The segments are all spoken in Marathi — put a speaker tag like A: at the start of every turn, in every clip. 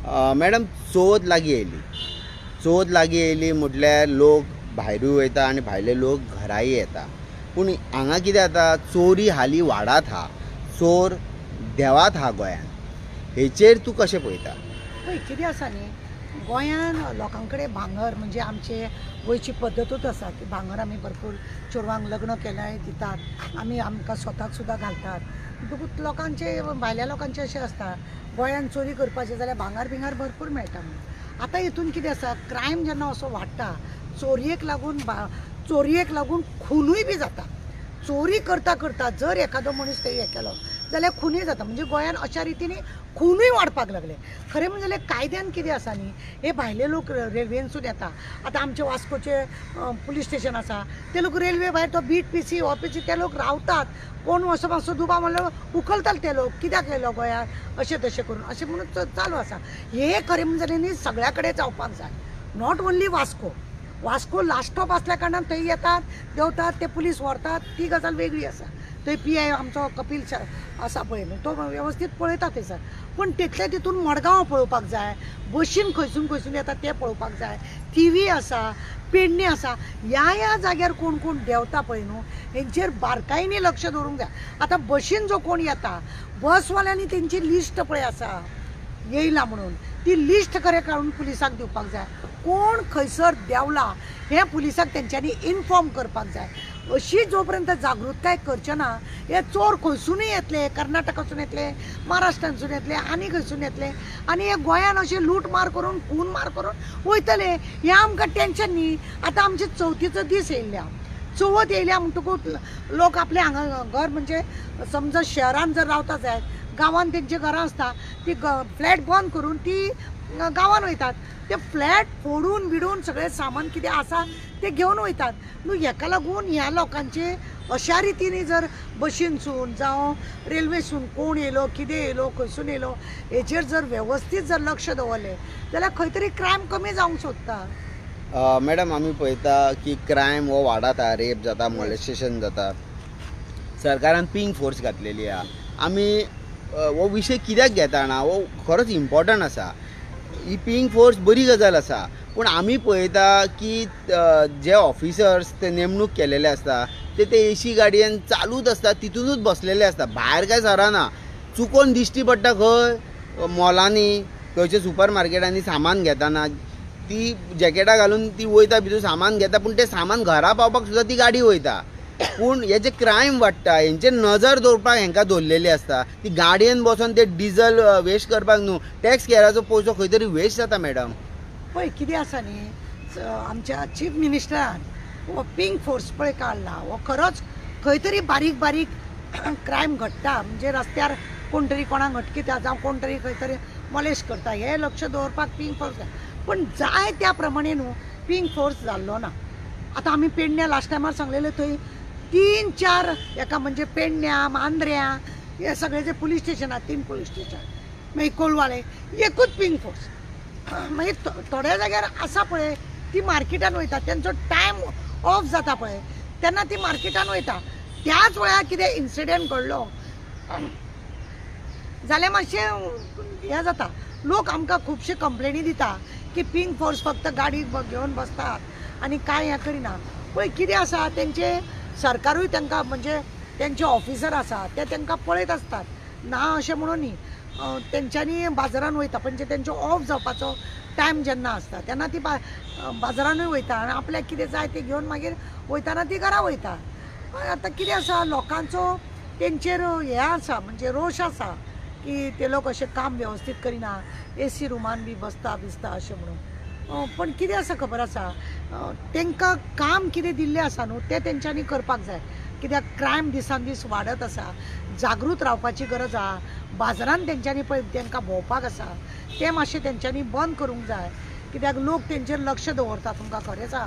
A: मॅडम चवथ लागीं येयली. चवथ लागीं येयली म्हटल्यार लोक भायरूय वयता आनी भायले लोक घराय येता. पूण हांगा कितें जाता, चोरी हालीं वाडत आहा, चोर देवात आहा गोंयांत. हेचेर तूं कशें पळयता?
B: पळय कितें आसा न्ही, गोंयान लोकां कडेन भांगर म्हणजे आमचे गोंयची पद्दतूच आसा की भांगर आमी भरपूर चेडवांक लग्न केल्याय दितात, आमी आमकां स्वताक सुद्दां घालतात. म्हणटकूच लोकांचे भायल्या लोकांचे अशें आसता गोंयान चोरी करपाचें जाल्यार भांगर बिंगार भरपूर मेळटा म्हणून. आतां हितून कितें आसा, क्रायम जेन्ना असो वाडटा, चोरयेक लागून खुनूय बी जाता. चोरी करता करता जर एखादो मनीस थंय हें केलो जाल्यार खुनूय जाता. म्हणजे गोंयान अशा रितीन खूनूय वाडपाक लागले. खरें म्हणजे कायद्यान कितें आसा न्ही, हे भायले लोक रेल्वेनसून येता. आतां आमचे वास्कोचे पुलीस स्टेशन आसा, ते लोक रेल्वे भायर तो बीट पीसी ऑफिसी ते लोक रावतात. कोण असो मातसो दुबाव म्हणल्यार उखलताले ते लोक, कित्याक येयलो गोंयांत अशें तशें करून, अशें म्हणून चालू आसा. हे खरें म्हणजे न्ही सगळ्या कडेन जावपाक जाय, not only Vasco last stop असल्या कारणान थंय येतात, देंवतात, ते पुलीस व्हरतात, ती गजाल वेगळी आसा. थंय PI आमचो कपिल आसा पळय न्हू, तो वेवस्थीत पळयता थंयसर. पूण तितले तितून मडगांव पळोवपाक जाय, बशीन खंयसून येतात ते पळोवपाक जाय, थिवी आसा, पेडणे आसा. ह्या जाग्यार कोण कोण देंवता पळय न्हू, हेंचेर बारकायेनी लक्ष दवरूंक जाय. आतां बशीन जो कोण येता, बसवाल्यांनी तेंची लिस्ट पळय आसा येयला म्हणून, ती लिस्ट खरें काडून पुलिसाक दिवपाक जाय. कोण खंयसर देंवला हें पुलिसाक तेंच्यांनी इन्फॉर्म करपाक जाय. अशी जो पर्यंत जागृताय करचे ना, हे चोर खंयसूनय येतले, कर्नाटकासून येतले, महाराष्ट्रांसून येतले, आनी खंयसून येतले, आनी हे गोंयान अशे लूट मार करून खून मार करून वयतले. हें आमकां टेन्शन न्ही. आतां आमचे चवथीचो दीस येयल्या, चवथ येयल्या म्हणटकूच लोक आपले हांगा घर म्हणजे समजा शहरान जर रावता जायत, गांवांत तेंची घरां आसता, ती फ्लॅट बंद करून ती गांवांत वयतात. ते फ्लॅट फोडून बिडून सगळें सामान कितें आसा ते घेवन वयतात न्हू. हेका लागून ह्या लोकांचे अशा रितीन जर बशीनसून जावं रेल्वेसून कोण येयलो, कितें येयलो, खंयसून येयलो, हेचेर जर वेवस्थीत जर लक्ष दवरलें जाल्यार खंय तरी क्रायम कमी जावंक सोदता.
A: मॅडम आमी पळयता की क्रायम हो वाडता, रेप जाता, मॉलेस्टेशन जाता. सरकारान पिंक फोर्स घातलेली आहा. आमी हो विशय कित्याक घेता ना, हो खरोच इम्पॉर्टंट आसा. ही पिंक फोर्स बरी गजाल आसा, पूण आमी पळयता की जे ऑफिसर्स ते नेमणूक केलेले आसता ते AC गाडयेन चालूच आसता, तितूनच बसलेले आसता, भायर काय सराना. चुकोन दिश्टी पडटा खंय मॉलांनी, खंयच्या सुपर मार्केटांनी सामान घेताना ती जॅकेटां घालून ती वयता, भितर सामान घेता, पूण तें सामान घरा पावपाक सुद्दां ती गाडी वयता. पूण हे जे क्रायम वाडटा हेंचेर नजर दवरपाक हेंकां दवरलेली आसता. ती गाडयेन बसून ते डिझल वेस्ट करपाक न्हू, टॅक्स केराचो पयसो खंय तरी वेस्ट जाता. मॅडम
B: पळय कितें आसा न्ही, आमच्या चीफ मिनिस्टरान हो पिंक फोर्स पळय काडला, हो खरोच खंय तरी बारीक बारीक क्रायम घडटा, म्हणजे रस्त्यार कोण तरी कोणाक अटकिता जावं कोण तरी खंय तरी मॉलेस्ट करता, हे लक्ष दवरपाक पिंक फोर्स जाय. पूण जाय त्या प्रमाणे न्हू पिंक फोर्स जाल्लो ना. आतां आमी पेडण्या लास्ट टायमार सांगलेले थंय 3-4 एका म्हणजे पेडण्या, मांद्र्या, हे सगळे जे पुलीस स्टेशन आहा 3 पुलीस स्टेशन, मागीर कोलवाळे, एकूच पिंक फोर्स. मागीर थोड्या जाग्यार आसा पळय ती मार्केटान वयता, तेंचो टायम ऑफ जाता पळय तेन्ना ती मार्केटान वयता. त्याच वेळार कितें इन्सिडेंट घडलो जाल्यार मातशें हें जाता. लोक आमकां खुबशे कंप्लेनी दिता की पिंक फोर्स फक्त गाडी घेवन बसतात आनी कांय हें करिना. पळय कितें आसा, तेंचे सरकारूय तांकां म्हणजे तेंचे ऑफिसर आसा ते तांकां पळयत आसतात, ना अशें म्हणून न्ही. तेंच्यांनी बाजारान वयता, म्हणजे तेंचो ऑफ जावपाचो टायम जेन्ना आसता तेन्ना ती बाजारानूय वयता आनी आपल्याक कितें जाय तें घेवन मागीर वयताना ती घरा वयता. आतां कितें आसा, लोकांचो तेंचेर हें आसा, म्हणजे रोश आसा की ते लोक अशें काम वेवस्थीत करिना, AC रुमान बी बसता अशें म्हणून. पण कितें आसा खबर आसा, तांकां काम कितें दिल्लें आसा न्हू तें तेंच्यांनी करपाक जाय. कित्याक क्रायम दिसान दीस वाडत आसा, जागृत रावपाची गरज आहा. बाजारान तेंच्यांनी पळय तांकां भोंवपाक आसा, तें मातशें तेंच्यांनी बंद करूंक जाय. कित्याक लोक तेंचेर लक्ष दवरता, तुमकां खरेंच आहा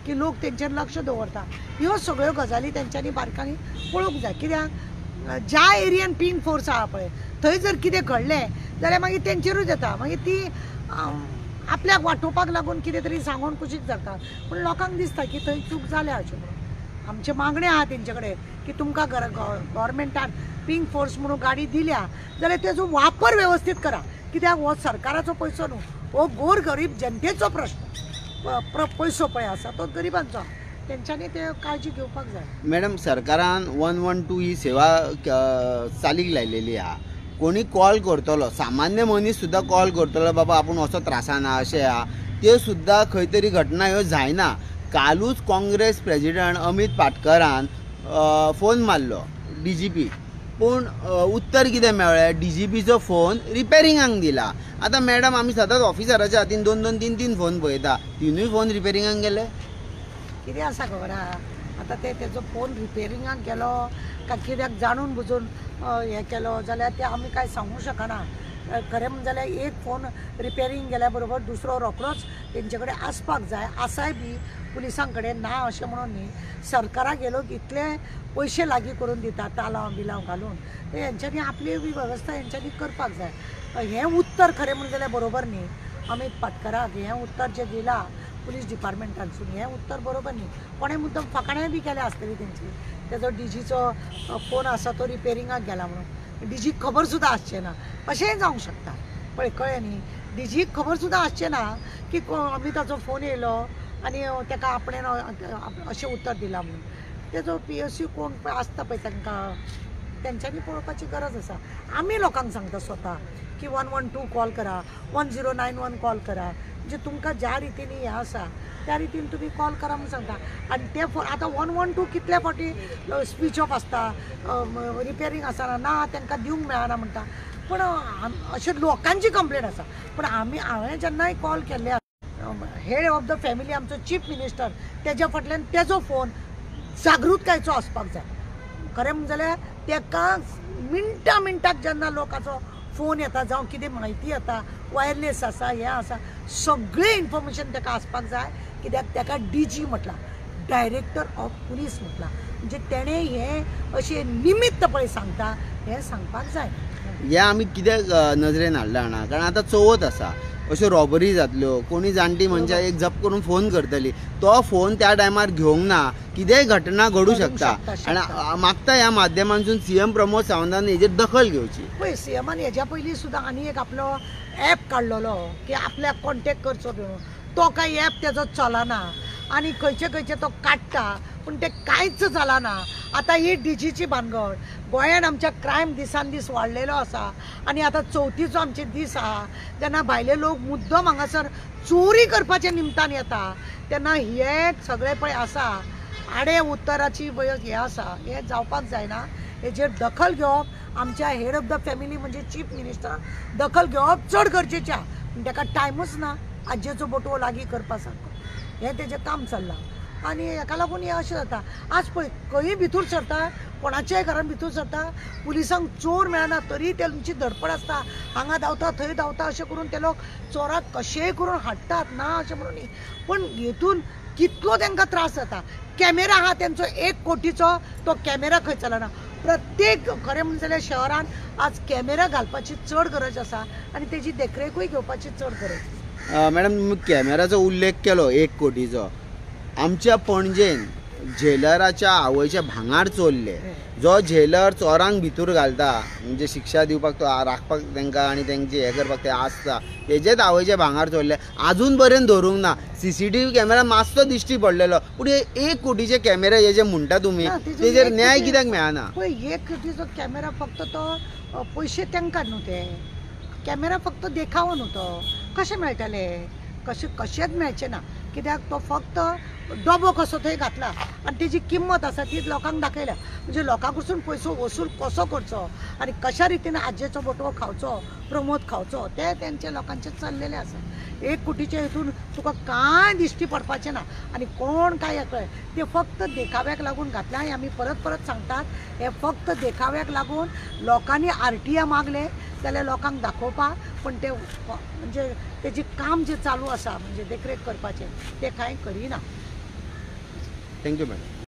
B: की लोक तेंचेर लक्ष दवरता. ह्यो सगळ्यो गजाली तेंच्यांनी बारकांनी पळोवंक जाय. कित्याक ज्या एरियान पिंक फोर्स आहा पळय थंय जर कितें घडलें जाल्यार मागीर तेंचेरूच येता, मागीर ती आपल्याक वाटोवपाक लागून कितें तरी सांगून कुशीक जाता. पूण लोकांक दिसता की थंय चूक जाल्या अशें म्हणून. आमचे मागणे आहा तेंचे कडेन की तुमकां गव्हर्मेंटान पिंक फोर्स म्हणून गाडी दिल्या जाल्यार तेजो वापर वेवस्थीत करा. कित्याक हो सरकाराचो पैसो न्हू, हो गोर गरीब जनतेचो प्रश्न. पैसो पळय आसा तो गरिबांचो, तेंच्यांनी ते काळजी घेवपाक जाय.
A: मॅडम, सरकारान 112 ही सेवा चालीक लायलेली आहा. कोणी कॉल करतलो, सामान्य मनीस सुद्धा कॉल करतलो, बाबा आपूण असो त्रासान आहा, अशें आहा, ते सुद्धा खंय तरी घटना ह्यो जायना. कालूच काँग्रेस प्रेजिडंट अमित पाटकरान फोन मारलो DGP, पूण उत्तर कितें मेळ्ळें, DGPचो फोन रिपेरिंगाक दिला. आतां मॅडम, आमी सदांच ऑफिसराच्या हातीन 2-2, 3-3 फोन पळयता, तिनूय फोन रिपेरिंगाक गेले.
B: कितें आसा खबर आहा, आतां तेजो फोन रिपेरिंगाक गेलो काय कित्याक जाणून बुजून हें केलो जाल्यार ते आमी कांय सांगूंक शकना. खरें म्हणजे जाल्यार एक फोन रिपेरींग गेल्या बरोबर दुसरो रोखडोच तेंचे कडेन आसपाक जाय. आसाय बी पुलिसां कडेन ना अशें म्हणून न्ही. सरकाराक हे लोक इतले पयशे लागीं करून दिता तालांव बिलांव घालून, ते हेंच्यांनी आपली बी वेवस्था हेंच्यांनी करपाक जाय. हें उत्तर खरें म्हणजे जाल्यार बरोबर न्ही. अमित पाटकराक हें उत्तर जें दिलां पुलीस डिपार्टमेंटानसून, हें उत्तर बरोबर न्ही. कोणें मुद्दम फकाणाय बी केल्या आसतली तेंची. तेजो DGचो फोन आसा तो रिपेरिंगाक गेला म्हणून DGक खबर सुद्दां आसचें ना, अशेंय जावंक शकता. पळय, कळ्ळें न्ही. DGक खबर सुद्दां आसचें ना की अमिताचो फोन येयलो आनी तेका आपणें अशें उत्तर दिलां म्हणून. तेजो PSU कोण पळय आसता पळय तांकां, तेंच्यांनी पळोवपाची गरज आसा. आमी लोकांक सांगता स्वता की 112 कॉल करा, 1091 कॉल करा. म्हणजे तुमकां ज्या रितीन हें आसा त्या रितीन तुमी कॉल करा म्हणून सांगता. आनी ते फोन आतां 112 कितल्या फावटी स्विच ऑफ आसता, रिपेरींग आसना, ना तांकां दिवंक मेळना म्हणटा. पूण अशें लोकांची कंप्लेंट आसा. पूण हांवें जेन्नाय कॉल केल्ले हेड ऑफ द फॅमिली आमचो चीफ मिनिस्टर, तेज्या फाटल्यान तेजो फोन जागृतायेचो आसपाक जाय. खरें म्हणजे जाल्यार तेका मिनटाक जेन्ना लोकांचो फोन येता जावं कितें म्हायती येता, वायरलेस आसा, हें आसा, सगळें इन्फॉर्मेशन ताका आसपाक जाय. कित्याक ताका DG म्हटलां, डायरेक्टर ऑफ पुलीस म्हटलां. म्हणजे तेणें हें अशें निमित्त पळय सांगता हें सांगपाक जाय.
A: हे आमी कित्याक नजरेन हाडला जाणा, कारण आतां चवथ आसा, अश्यो रॉबरी जातल्यो, कोणी जाणटी मनशां एक जप करून फोन करतली, तो फोन त्या टायमार घेवंक ना, कितेंय घटना घडूं शकता. आनी मागता ह्या माध्यमांतसून CM प्रमोद सावंतान हेजेर दखल घेवची.
B: पळय, CMन हेज्या पयलीं सुद्दां आनी एक आपलो ॲप काडलेलो की आपल्याक कॉन्टेक्ट करचो म्हणून. तो काय ॲप तेजो चलना आनी खंयचे तो काडटा, पूण तें कांयच चलना. आतां ही DGची भानगड. गोंयांत आमच्या क्रायम दिसान दीस वाडलेलो आसा आनी आतां चवथीचो आमचे दीस आहा, जेन्ना भायले लोक मुद्दम हांगासर चोरी करपाच्या निमतान येता, तेन्ना हे सगळें पळय आसा आडे उत्तराची हें आसा, हें जावपाक जायना. हेजेर दखल घेवप आमच्या हेड ऑफ द फॅमिली म्हणजे चीफ मिनिस्टर दखल घेवप चड गरजेचें आहा. पूण ताका टायमूच ना आज्जेचो बटवो लागीं करपा सारको. हें तेजें काम चल्लां आनी हेका लागून हें अशें जाता. आज पळय, खंयी भितूर सरता, कोणाच्याय घरान भितूर सरता, पुलिसांक चोर मेळना तरी तेंची धडपड आसता, हांगा धांवता थंय धांवता अशें करून ते लोक चोराक कशेंय करून हाडटात, ना अशें म्हणून न्ही. पूण हेतून कितलो तांकां त्रास जाता. कॅमेरा आहा तेंचो 1 कोटीचो, तो कॅमेरा खंय चलना. प्रत्येक खरें म्हणजे जाल्यार शहरान आज कॅमेरा घालपाची चड गरज आसा आनी तेजी देखरेखूय घेवपाची चड गरज.
A: मॅडम, तुम्ही कॅमेराचो उल्लेख केलो 1 कोटीचो. आमच्या पणजेन झेलराच्या आवयचे भांगार चोरले. जो झेलर चोरांक भितूर घालता, म्हणजे शिक्षा दिवपाक, तो राखपाक तांकां आनी तेंचे हें करपाक ते आसता, तेजेच आवयचे भांगार चोरले. आजून पर्यंत धरूंक ना. CCTV कॅमेरा मातसो दिश्टी पडलेलो, पूण हे 1 कोटीचे कॅमेरा हे जे म्हणटा तुमी, तेजेर न्याय कित्याक मेळना?
B: पळय, 1 कोटीचो कॅमेरा फक्त तो पयशे तांकां न्हू, ते कॅमेरा फक्त देखावो न्हू. तो कशें मेळटले? कशेंच मेळचें ना. कित्याक तो फक्त डबो कसो थंय घातला आनी तेजी किंमत आसा ती लोकांक दाखयल्या. म्हणजे लोकां कडसून पयसो वसूल कसो करचो आनी कशा रितीन आज्जेचो बटवो खावचो, प्रमोद खावचो, ते तेंचे लोकांचे चल्लेले आसा. 1 कोटीचे हितून तुका कांय दिश्टी पडपाचें ना आनी कोण काय हें ते फक्त देखाव्याक लागून घातला. हें आमी परत सांगतात, हे फक्त देखाव्याक लागून लोकांनी RTI मागले जाल्यार लोकांक दाखोवपाक, पण ते म्हणजे तेजें काम जें चालू आसा म्हणजे देखरेख करपाचें, तें कांय करिना.
A: Thank you madam.